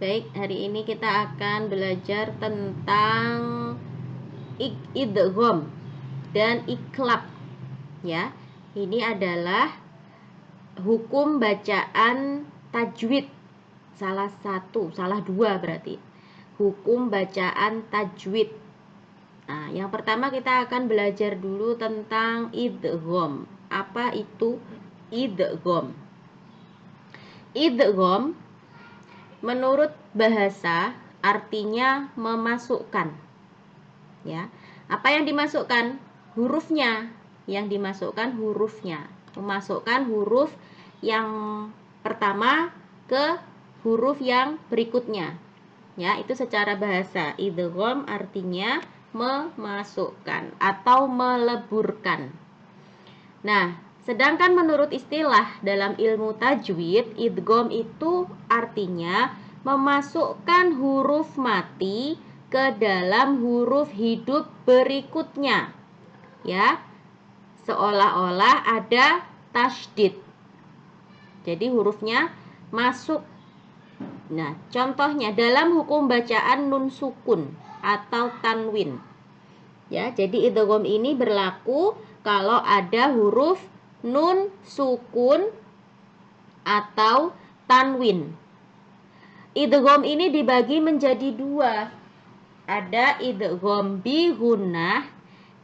Baik, hari ini kita akan belajar tentang idgham dan iklab ya. Ini adalah hukum bacaan tajwid. Salah dua berarti. Hukum bacaan tajwid. Nah, yang pertama kita akan belajar dulu tentang idgham. Apa itu idgham? Idgham menurut bahasa artinya memasukkan. Ya. Apa yang dimasukkan? Hurufnya. Yang dimasukkan hurufnya. Memasukkan huruf yang pertama ke huruf yang berikutnya. Ya, itu secara bahasa. Idgham artinya memasukkan atau meleburkan. Nah, sedangkan menurut istilah dalam ilmu tajwid, idgham itu artinya memasukkan huruf mati ke dalam huruf hidup berikutnya. Ya, seolah-olah ada tasydid. Jadi hurufnya masuk. Nah, contohnya dalam hukum bacaan nun sukun atau tanwin. Ya, jadi idgham ini berlaku kalau ada huruf nun sukun atau tanwin. Idgham ini dibagi menjadi dua. Ada idgham bi gunnah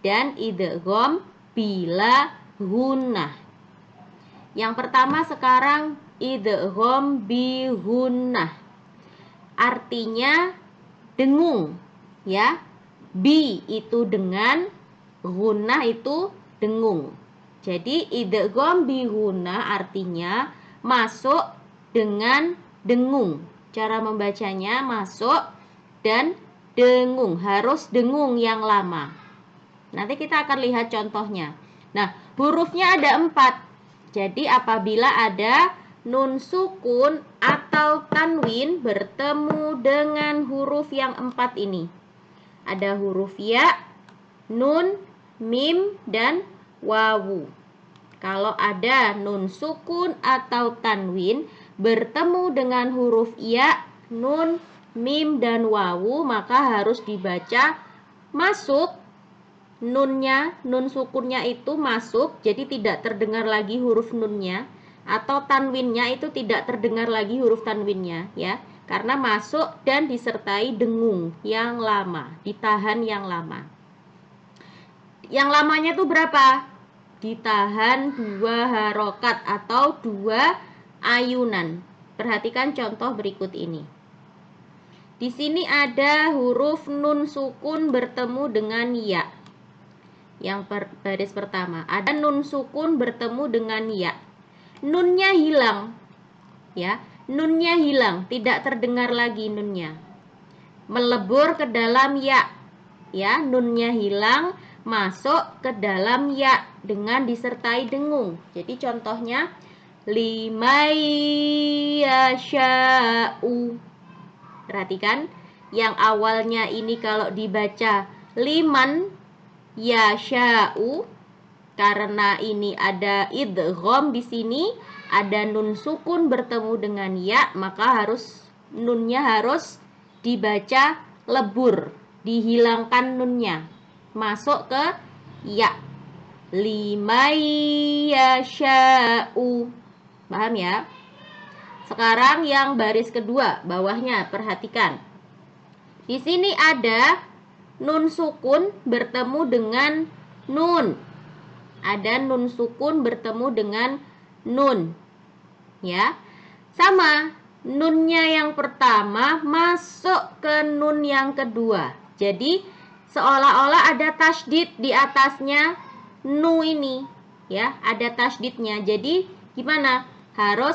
dan idgham bila gunnah. Yang pertama sekarang idgham bi gunnah. Artinya dengung, ya. Bi itu dengan, gunnah itu dengung. Jadi idgham bi gunnah artinya masuk dengan dengung. Cara membacanya masuk dan dengung, harus dengung yang lama. Nanti kita akan lihat contohnya. Nah, hurufnya ada 4. Jadi apabila ada nun sukun atau tanwin bertemu dengan huruf yang 4 ini. Ada huruf ya, nun, mim, dan wawu. Kalau ada nun sukun atau tanwin bertemu dengan huruf ya, nun, mim, dan wawu, maka harus dibaca masuk. Nunnya, nun sukunnya itu masuk, jadi tidak terdengar lagi huruf nunnya, atau tanwinnya itu tidak terdengar lagi huruf tanwinnya, ya. Karena masuk dan disertai dengung yang lama, ditahan yang lama. Yang lamanya itu berapa? Ditahan 2 harokat atau 2 ayunan. Perhatikan contoh berikut ini. Di sini ada huruf nun sukun bertemu dengan ya. Yang baris pertama, ada nun sukun bertemu dengan ya. Nunnya hilang. Ya, nunnya hilang, tidak terdengar lagi nunnya. Melebur ke dalam ya. Ya, nunnya hilang, masuk ke dalam ya dengan disertai dengung. Jadi contohnya limayyasha'u. Perhatikan, yang awalnya ini kalau dibaca liman yasha'u, karena ini ada idgham di sini, ada nun sukun bertemu dengan ya, maka nunnya harus dibaca lebur, dihilangkan nunnya, masuk ke ya. Limayyasha'u. Paham ya? Sekarang yang baris kedua, bawahnya perhatikan. Di sini ada nun sukun bertemu dengan nun. Ada nun sukun bertemu dengan nun. Ya. Sama, nunnya yang pertama masuk ke nun yang kedua. Jadi seolah-olah ada tasydid di atasnya nu ini, ya, ada tasydidnya. Jadi gimana? Harus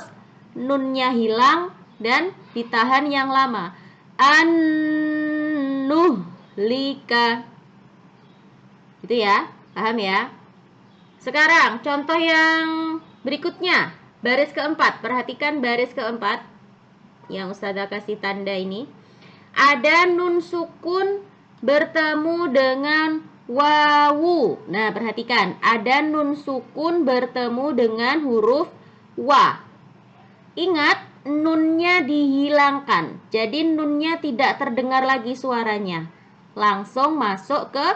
nunnya hilang dan ditahan yang lama. An-nuhlika. Itu ya, paham ya? Sekarang contoh yang berikutnya, baris keempat. Perhatikan baris keempat yang Ustazah kasih tanda ini. Ada nun sukun bertemu dengan wawu. Nah, perhatikan, ada nun sukun bertemu dengan huruf wa. Ingat, nunnya dihilangkan. Jadi nunnya tidak terdengar lagi suaranya. Langsung masuk ke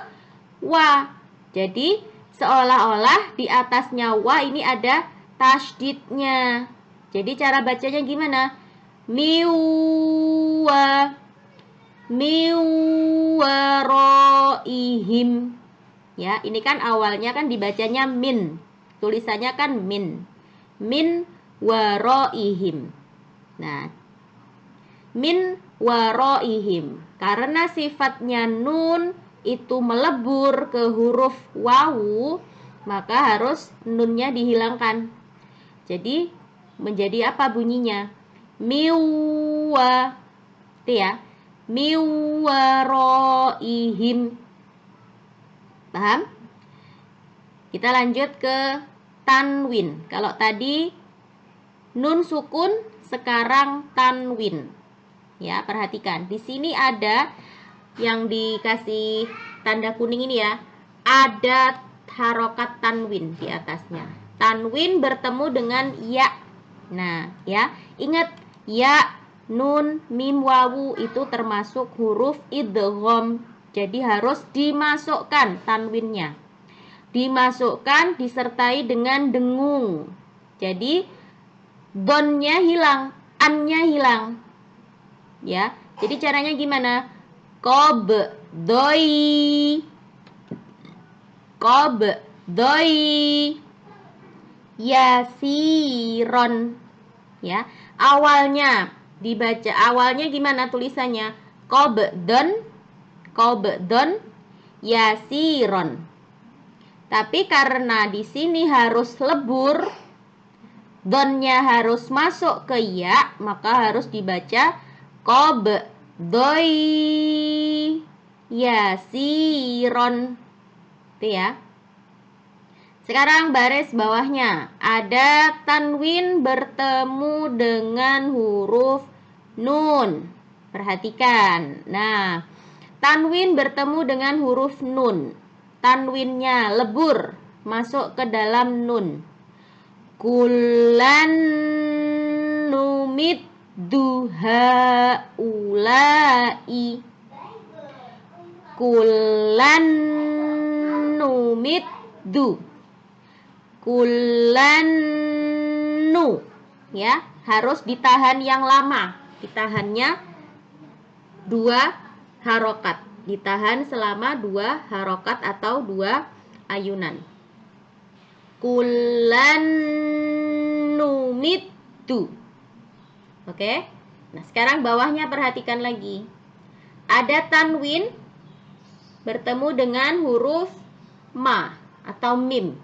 wa. Jadi seolah-olah di atasnya wa ini ada tasydidnya. Jadi cara bacanya gimana? Miwa, miwaroihim. Ya, ini kan awalnya kan dibacanya min. Tulisannya kan min. Min waroihim. Nah, min waroihim. Karena sifatnya nun itu melebur ke huruf wawu, maka harus nunnya dihilangkan. Jadi menjadi apa bunyinya? Miwa. Itu ya. Miwaroihim. Paham? Kita lanjut ke tanwin. Kalau tadi nun sukun, sekarang tanwin. Ya, perhatikan. Di sini ada yang dikasih tanda kuning ini ya. Ada harokat tanwin di atasnya. Tanwin bertemu dengan ya. Nah, ya, ingat ya, nun, mim, wawu itu termasuk huruf idgham. Jadi harus dimasukkan tanwinnya. Dimasukkan disertai dengan dengung. Jadi donnya hilang, annya hilang. Ya, jadi caranya gimana? Kob doi, kob doi, yasiron. Ya, awalnya dibaca, awalnya gimana tulisannya? Kob don, yasiron. Tapi karena di sini harus lebur, donnya harus masuk ke ya, maka harus dibaca kob doi yasiron. Itu ya. Sekarang baris bawahnya. Ada tanwin bertemu dengan huruf nun. Perhatikan. Nah, tanwin bertemu dengan huruf nun. Tanwinnya lebur masuk ke dalam nun. Kulan numit duha ulai. Kulan numit du. Kulan nu. Ya, harus ditahan yang lama. Ditahannya 2 harokat. Ditahan selama 2 harokat atau 2 ayunan. Kulan numit du. Oke. Nah, sekarang bawahnya perhatikan lagi. Ada tanwin bertemu dengan huruf ma atau mim.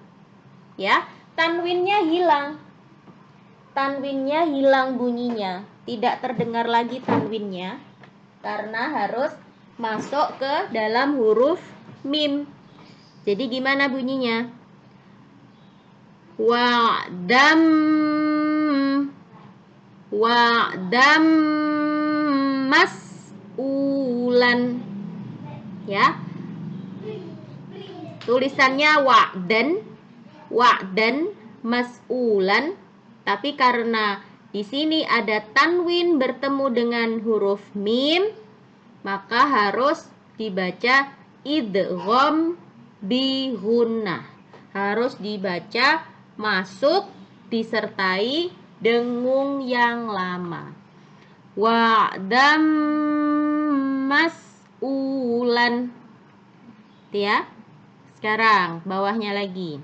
Ya, tanwinnya hilang. Tanwinnya hilang bunyinya. Tidak terdengar lagi tanwinnya karena harus masuk ke dalam huruf mim. Jadi gimana bunyinya? Wa'dam, wa'dam mas'ulan. Ya. Tulisannya wa'dan mas'ulan, tapi karena di sini ada tanwin bertemu dengan huruf mim, maka harus dibaca idgham bihunnah. Harus dibaca masuk disertai dengung yang lama. Wa'dam mas'ulan. Ya. Sekarang bawahnya lagi.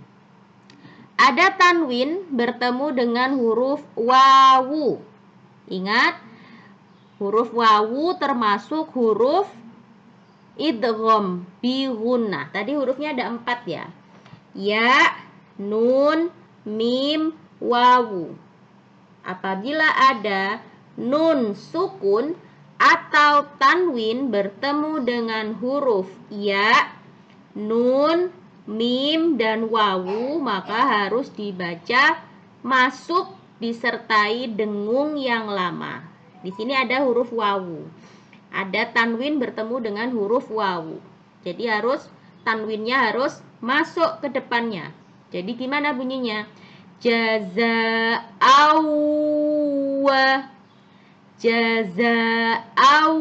Ada tanwin bertemu dengan huruf wawu. Ingat, huruf wawu termasuk huruf idgham bihunnah. Tadi hurufnya ada 4 ya. Ya, nun, mim, wawu. Apabila ada nun sukun atau tanwin bertemu dengan huruf ya, nun, mim, dan wawu, maka harus dibaca masuk disertai dengung yang lama. Di sini ada huruf wawu. Ada tanwin bertemu dengan huruf wawu. Jadi tanwinnya harus masuk ke depannya. Jadi gimana bunyinya? Jaza'au wa, jaza'an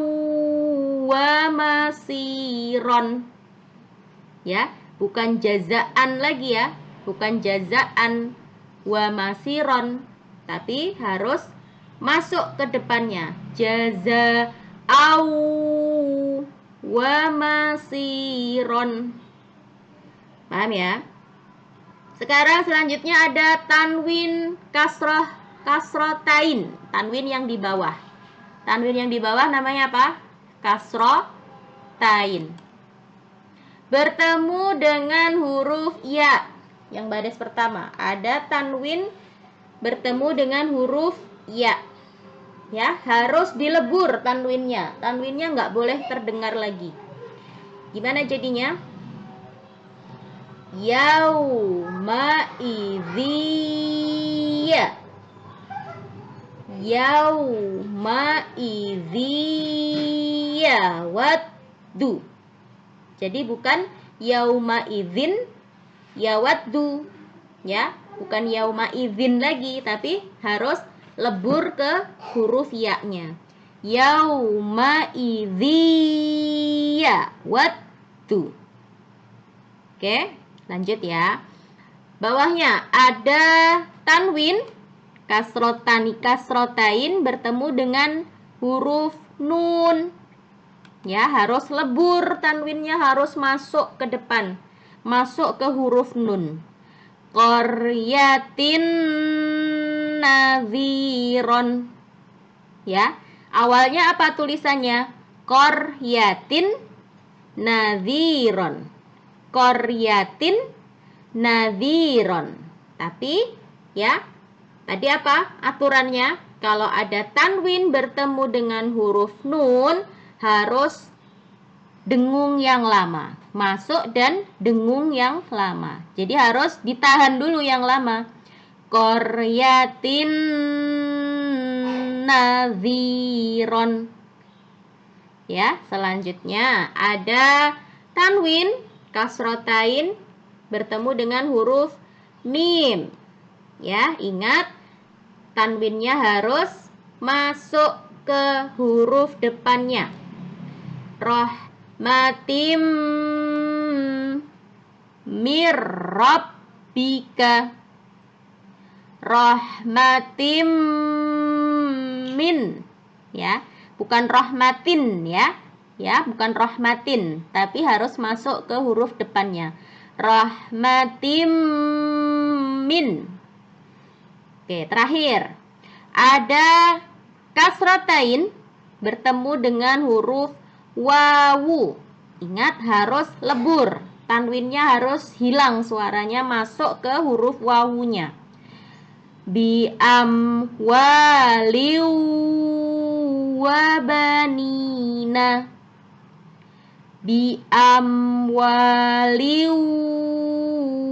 wa masiron. Ya, bukan jazaan lagi ya, bukan jazaan wa masiron, tapi harus masuk ke depannya. Jaza'an wa masiron. Paham ya? Sekarang selanjutnya ada tanwin kasrotain. Tanwin yang di bawah. Tanwin yang di bawah namanya apa? Kasrotain. Bertemu dengan huruf ya. Yang baris pertama. Ada tanwin bertemu dengan huruf ya. Ya, harus dilebur tanwinnya. Tanwinnya nggak boleh terdengar lagi. Gimana jadinya? Yauma idziya. Yauma idziya waddu. Jadi bukan yauma idzin yawaddu. Ya, bukan yauma idzin lagi, tapi harus lebur ke huruf ya-nya. Yauma idziya waddu. Oke, lanjut ya. Bawahnya ada tanwin kasrotain bertemu dengan huruf nun. Ya, harus lebur, tanwinnya harus masuk ke depan, masuk ke huruf nun. Qaryatin nadhiron. Ya, awalnya apa tulisannya? Qaryatin nadhiron. Qaryatin nadhiron. Tapi ya, tadi apa aturannya? Kalau ada tanwin bertemu dengan huruf nun, harus dengung yang lama, masuk dan dengung yang lama. Jadi harus ditahan dulu yang lama. Qaryatin nadhiron. Ya, selanjutnya ada tanwin kasrotain bertemu dengan huruf mim. Ya, ingat tanwinnya harus masuk ke huruf depannya. Rahmatim mirrabbika. Rahmatim min. Ya, bukan rahmatin ya. Ya, bukan rahmatin, tapi harus masuk ke huruf depannya. Rahmatim min. Oke, terakhir. Ada kasratain bertemu dengan huruf wawu. Ingat, harus lebur. Tanwinnya harus hilang, suaranya masuk ke huruf wawunya. Bi amwaliu wa banina. Bi amwaliu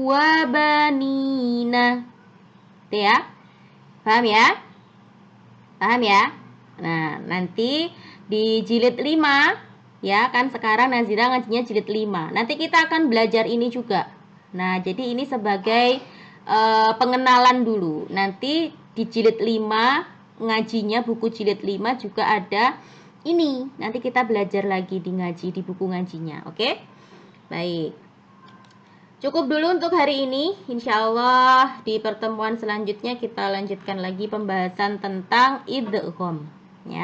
wa banina. Itu ya. Paham ya? Paham ya? Nah, nanti di jilid 5 ya, kan sekarang Nazira ngajinya jilid 5. Nanti kita akan belajar ini juga. Nah, jadi ini sebagai pengenalan dulu. Nanti di jilid 5 ngajinya, buku jilid 5 juga ada ini. Nanti kita belajar lagi di ngaji, di buku ngajinya. Oke? Baik. Cukup dulu untuk hari ini. Insya Allah di pertemuan selanjutnya kita lanjutkan lagi pembahasan tentang idgham. Ya.